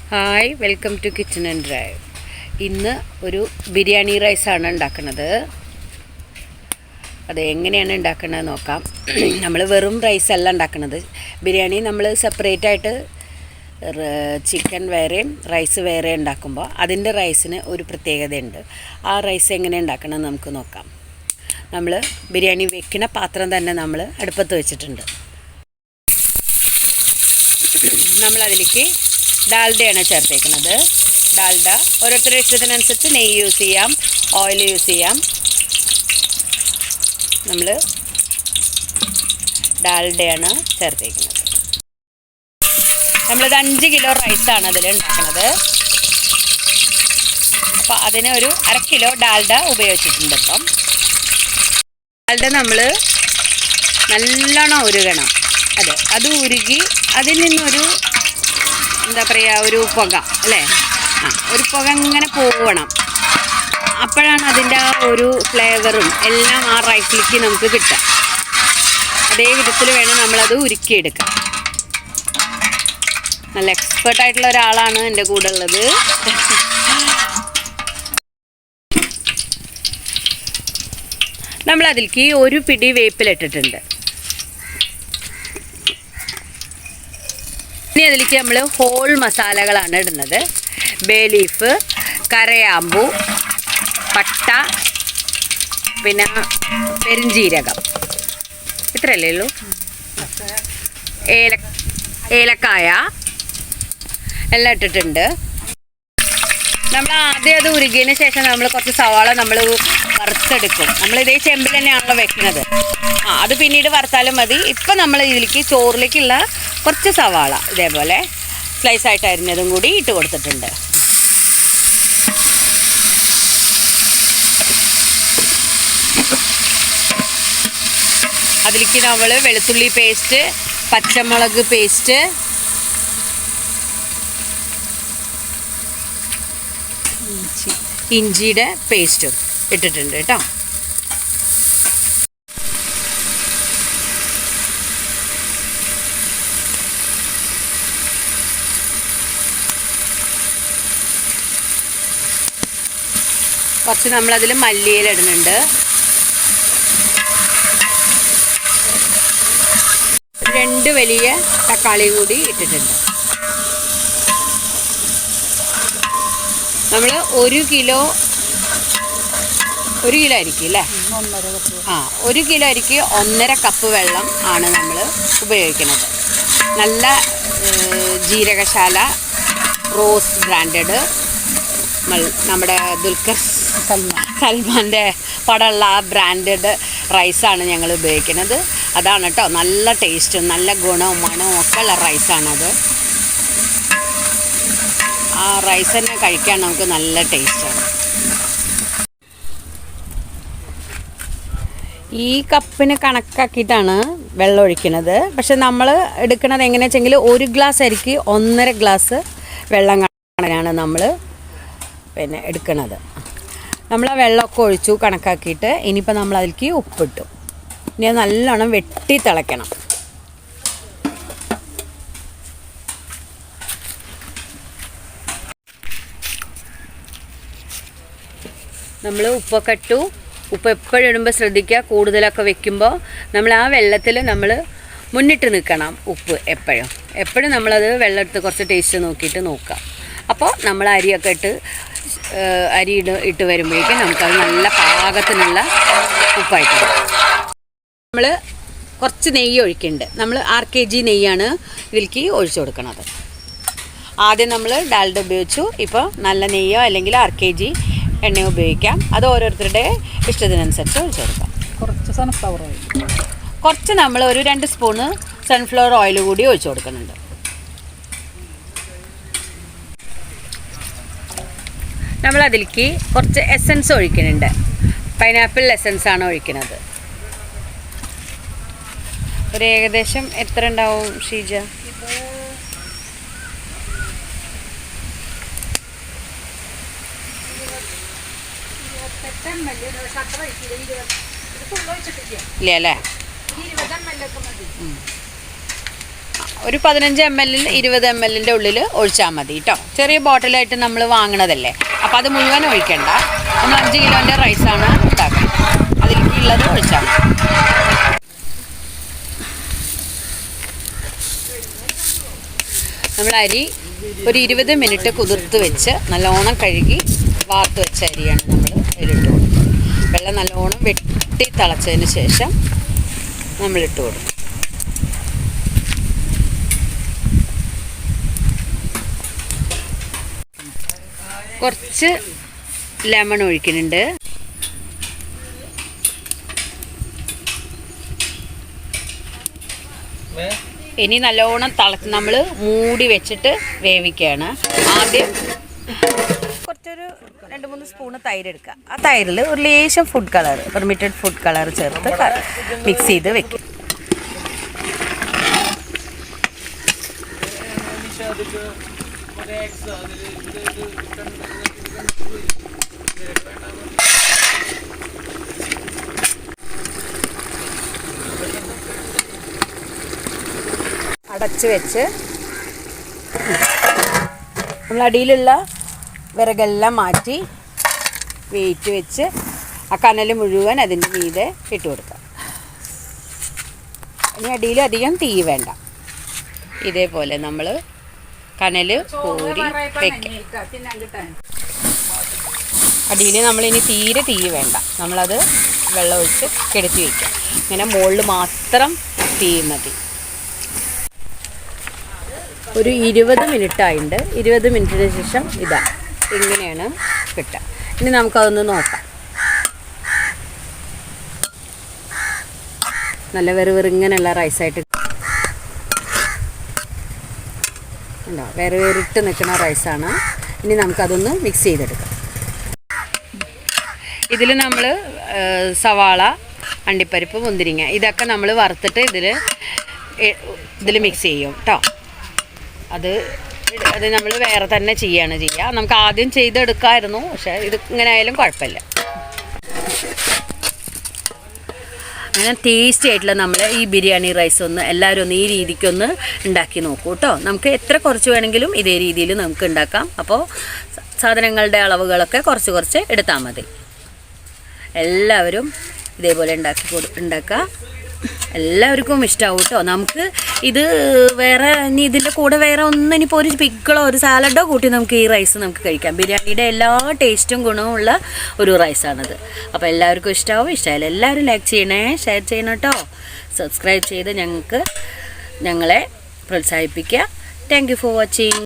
Hi, welcome to kitchen and drive. ഇന്ന് ഒരു ബിരിയാണി റൈസാണ് ഉണ്ടാക്കുന്നത്. അത് എങ്ങനെയാണ് ഉണ്ടാക്കുന്നത് നോക്കാം. നമ്മൾ വെറും റൈസല്ല ഉണ്ടാക്കുന്നത്. ബിരിയാണി നമ്മൾ സെപ്പറേറ്റ് ആയിട്ട് ചിക്കൻ വേറെയും റൈസ് വേറെ ഉണ്ടാക്കുമ്പോൾ അതിൻ്റെ റൈസിന് ഒരു പ്രത്യേകതയുണ്ട്. ആ റൈസ് എങ്ങനെ ഉണ്ടാക്കണമെന്ന് നമുക്ക് നോക്കാം. നമ്മൾ ബിരിയാണി വെക്കുന്ന പാത്രം തന്നെ നമ്മൾ അടുപ്പത്ത് വെച്ചിട്ടുണ്ട്. നമ്മളതിലേക്ക് ഡാൽഡയാണ് ചേർത്തേക്കുന്നത്. ഡാൽഡ ഓരോരുത്തരുടെ ഇഷ്ടത്തിനനുസരിച്ച് നെയ്യ് യൂസ് ചെയ്യാം, ഓയിൽ യൂസ് ചെയ്യാം. നമ്മൾ ഡാൽഡയാണ് ചേർത്തേക്കുന്നത്. നമ്മളത് 5 കിലോ റൈസാണ് അതിൽ ഉണ്ടാക്കുന്നത്. അപ്പോൾ അതിന് ഒരു 1/2 കിലോ ഡാൽഡ ഉപയോഗിച്ചിട്ടുണ്ട്. ഇപ്പം ഡാൽഡ നമ്മൾ നല്ലോണം ഉരുകണം. അത് ഉരുകി അതിൽ നിന്നൊരു എന്താ പറയുക, ഒരു പുക അല്ലേ, ഒരു പുക ഇങ്ങനെ പോവണം. അപ്പോഴാണ് അതിൻ്റെ ആ ഒരു ഫ്ലേവറും എല്ലാം ആ റൈസിലേക്ക് നമുക്ക് കിട്ടുക. അതേ വിധത്തിൽ വേണം നമ്മളത് ഉരുക്കിയെടുക്കാം. നല്ല എക്സ്പേർട്ടായിട്ടുള്ള ഒരാളാണ് എൻ്റെ കൂടെ ഉള്ളത്. നമ്മളതിലേക്ക് ഒരു പിടി വേപ്പിലിട്ടിട്ടുണ്ട്. ഇനി അതിലേക്ക് നമ്മൾ ഹോൾ മസാലകളാണ് ഇടുന്നത്. ബേ ലീഫ്, കരയാമ്പൂ, പട്ട, പിന്നെ പെരുംജീരകം, ഇത്രയല്ലേ ഉള്ളൂ. ഏലക്കായ എല്ലാം ഇട്ടിട്ടുണ്ട്. നമ്മൾ ആദ്യം അത് ഉരുകിയതിന് ശേഷം നമ്മൾ കുറച്ച് സവാള നമ്മൾ വറുത്തെടുക്കും. നമ്മൾ ഇതേ ചെമ്പിൽ തന്നെയാണല്ലോ വെക്കുന്നത്. അത് പിന്നീട് വറുത്താലും മതി. ഇപ്പം നമ്മൾ ഇതിലേക്ക് ചോറിലേക്കുള്ള കുറച്ച് സവാള ഇതേപോലെ സ്ലൈസായിട്ട് അരിഞ്ഞതും കൂടി ഇട്ട് കൊടുത്തിട്ടുണ്ട്. അതിലേക്ക് നമ്മൾ വെളുത്തുള്ളി പേസ്റ്റ്, പച്ചമുളക് പേസ്റ്റ്, ഇഞ്ചിയുടെ പേസ്റ്റും ഇട്ടിട്ടുണ്ട് കേട്ടോ. കുറച്ച് നമ്മളതിൽ മല്ലിയില ഇടുന്നുണ്ട്. 2 വലിയ തക്കാളി കൂടി ഇട്ടിട്ടുണ്ട്. നമ്മൾ 1 കിലോ ആയിരിക്കും അല്ലേ? 1 കിലോ അരിക്ക് 1.5 കപ്പ് വെള്ളം ആണ് നമ്മൾ ഉപയോഗിക്കുന്നത്. നല്ല ജീരകശാല റോസ് ബ്രാൻഡഡ് നമ്മുടെ ദുൽഖർ സൽമാൻ്റെ പടമുള്ള ആ ബ്രാൻഡഡ് റൈസാണ് ഞങ്ങൾ ഉപയോഗിക്കുന്നത്. അതാണ് കേട്ടോ നല്ല ടേസ്റ്റും നല്ല ഗുണവും മണവും ഒക്കെ ഉള്ള റൈസാണത്. ആ റൈസ് തന്നെ കഴിക്കാൻ നമുക്ക് നല്ല ടേസ്റ്റാണ്. ഈ കപ്പിന് കണക്കാക്കിയിട്ടാണ് വെള്ളം ഒഴിക്കുന്നത്. പക്ഷെ നമ്മൾ എടുക്കുന്നത് എങ്ങനെയാണെന്ന് വെച്ചെങ്കിൽ 1 ഗ്ലാസ് അരിക്ക് 1.5 ഗ്ലാസ് വെള്ളം കണക്കാണ് നമ്മൾ എടുക്കുന്നത്. നമ്മൾ ആ വെള്ളമൊക്കെ ഒഴിച്ചു കണക്കാക്കിയിട്ട് ഇനിയിപ്പോൾ നമ്മൾ അതിലേക്ക് ഉപ്പിട്ടു. ഇനി അത് നല്ലോണം വെട്ടി തിളയ്ക്കണം. നമ്മൾ ഉപ്പൊക്കെ ഇട്ടു. ഉപ്പ് എപ്പോഴും ഇടുമ്പോൾ ശ്രദ്ധിക്കുക, കൂടുതലൊക്കെ വെക്കുമ്പോൾ നമ്മൾ ആ വെള്ളത്തിൽ നമ്മൾ മുന്നിട്ട് നിൽക്കണം. ഉപ്പ് എപ്പോഴും നമ്മളത് വെള്ളം എടുത്ത് കുറച്ച് ടേസ്റ്റ് നോക്കിയിട്ട് നോക്കുക. അപ്പോൾ നമ്മൾ അരിയൊക്കെ അരി ഇട്ട് വരുമ്പോഴേക്കും നമുക്കത് നല്ല പാകത്തിനുള്ള ഉപ്പായിട്ട്. നമ്മൾ കുറച്ച് നെയ്യ് ഒഴിക്കുന്നുണ്ട്. നമ്മൾ 6 kg നെയ്യാണ് ഇതിലേക്ക് ഒഴിച്ചു കൊടുക്കുന്നത്. ആദ്യം നമ്മൾ ഡാൽഡ ഉപയോഗിച്ചു. ഇപ്പോൾ നല്ല നെയ്യോ അല്ലെങ്കിൽ 6 kg എണ്ണയോ ഉപയോഗിക്കാം. അത് ഓരോരുത്തരുടെ ഇഷ്ടത്തിനനുസരിച്ച് ഒഴിച്ചു കൊടുക്കാം. കുറച്ച് നമ്മൾ ഒരു 2 സ്പൂണ് സൺഫ്ലവർ ഓയിൽ കൂടി ഒഴിച്ചു കൊടുക്കുന്നുണ്ട്. നമ്മളതിലേക്ക് കുറച്ച് എസൻസ് ഒഴിക്കുന്നുണ്ട്. പൈനാപ്പിൾ എസൻസാണ് ഒഴിക്കുന്നത്. ഒരു ഏകദേശം എത്ര ഉണ്ടാവും ഷീജ? ഇല്ല അല്ലേ? ഒരു 15 ml 20 ml ഉള്ളിൽ ഒഴിച്ചാൽ മതി കേട്ടോ. ചെറിയ ബോട്ടിലായിട്ട് നമ്മൾ വാങ്ങണതല്ലേ, അപ്പോൾ അത് മുഴുവൻ ഒഴിക്കണ്ട. നമ്മൾ 5 കിലോൻ്റെ റൈസാണ് ഉണ്ടാക്കുന്നത്, അതിലേക്കുള്ളത് ഒഴിച്ചാൽ മതി. നമ്മൾ അരി ഒരു 20 മിനിറ്റ് കുതിർത്ത് വെച്ച് നല്ലോണം കഴുകി വാർത്ത് വെച്ച അരിയാണ് നമ്മൾ അതിലിട്ട് കൊടുക്കുന്നത്. വെള്ളം നല്ലോണം വെട്ടി തിളച്ചതിന് ശേഷം നമ്മളിട്ട് കൊടുക്കും. കുറച്ച് ലെമൺ ഒഴിക്കുന്നുണ്ട്. ഇനി നല്ലോണം നമ്മൾ മൂടി വെച്ചിട്ട് വേവിക്കുകയാണ്. ആദ്യം കുറച്ചൊരു 2-3 സ്പൂണ് തൈര് എടുക്കുക. ആ തൈരിൽ ഒരു ലേശം food colour, permitted food colour ചേർത്ത് മിക്സ് ചെയ്ത് വെക്കും. അടച്ച് വെച്ച് നമ്മൾ അടിയിലുള്ള വിറകെല്ലാം മാറ്റി വെയിറ്റ് വെച്ച് ആ കനൽ മുഴുവൻ അതിൻ്റെ മീതെ ഇട്ട് കൊടുക്കാം. ഇനി അടിയിൽ അധികം തീ വേണ്ട. ഇതേപോലെ നമ്മൾ കനൽ കോരി വയ്ക്കാം. അടിയിൽ നമ്മളിനി തീരെ തീ വേണ്ട, നമ്മളത് വെള്ളം ഒഴിച്ച് കെടുത്തി വയ്ക്കാം. ഇങ്ങനെ മുകളിൽ മാത്രം തീ മതി. ഒരു 20 മിനിറ്റ് ആയിട്ടുണ്ട്. 20 മിനിറ്റിന് ശേഷം ഇതാ ഇങ്ങനെയാണ് കിട്ടുക. ഇനി നമുക്കതൊന്ന് നോക്കാം. നല്ല വെറുവെറുങ്ങനെയുള്ള റൈസായിട്ട് ഉണ്ടോ, വേറിട്ട് നിൽക്കുന്ന റൈസാണ്. ഇനി നമുക്കതൊന്ന് മിക്സ് ചെയ്തെടുക്കാം. ഇതിൽ നമ്മൾ സവാള, അണ്ടിപ്പരിപ്പ്, മുന്തിരിങ്ങ ഇതൊക്കെ നമ്മൾ വറുത്തിട്ട് ഇതിൽ മിക്സ് ചെയ്യും കേട്ടോ. അത് നമ്മൾ വേറെ തന്നെ ചെയ്യുക. നമുക്ക് ആദ്യം ചെയ്തെടുക്കാമായിരുന്നു, പക്ഷേ ഇത് ഇങ്ങനെ ആയാലും കുഴപ്പമില്ല. അങ്ങനെ ടേസ്റ്റി ആയിട്ടുള്ള നമ്മൾ ഈ ബിരിയാണി റൈസ് എല്ലാവരും ഒന്ന് ഈ രീതിക്കൊന്ന് ഉണ്ടാക്കി നോക്കൂ കേട്ടോ. നമുക്ക് എത്ര കുറച്ച് വേണമെങ്കിലും ഇതേ രീതിയിൽ നമുക്ക് ഉണ്ടാക്കാം. അപ്പോൾ സാധനങ്ങളുടെ അളവുകളൊക്കെ കുറച്ച് എടുത്താൽ മതി. എല്ലാവരും ഇതേപോലെ ഉണ്ടാക്കുക. എല്ലാവർക്കും ഇഷ്ടമാവും കേട്ടോ. നമുക്ക് ഇത് വേറെ ഇനി ഇതിൻ്റെ കൂടെ വേറെ ഒന്നും ഇനിയിപ്പോൾ ഒരു പിക്കിളോ ഒരു സാലഡോ കൂട്ടി നമുക്ക് ഈ റൈസ് നമുക്ക് കഴിക്കാം. ബിരിയാണിയുടെ എല്ലാ ടേസ്റ്റും ഗുണവും ഉള്ള ഒരു റൈസാണിത്. അപ്പോൾ എല്ലാവർക്കും ഇഷ്ടമായാലും എല്ലാവരും ലൈക്ക് ചെയ്യണേ, ഷെയർ ചെയ്യണം കേട്ടോ. സബ്സ്ക്രൈബ് ചെയ്ത് ഞങ്ങളെ പ്രോത്സാഹിപ്പിക്കുക. Thank you for watching.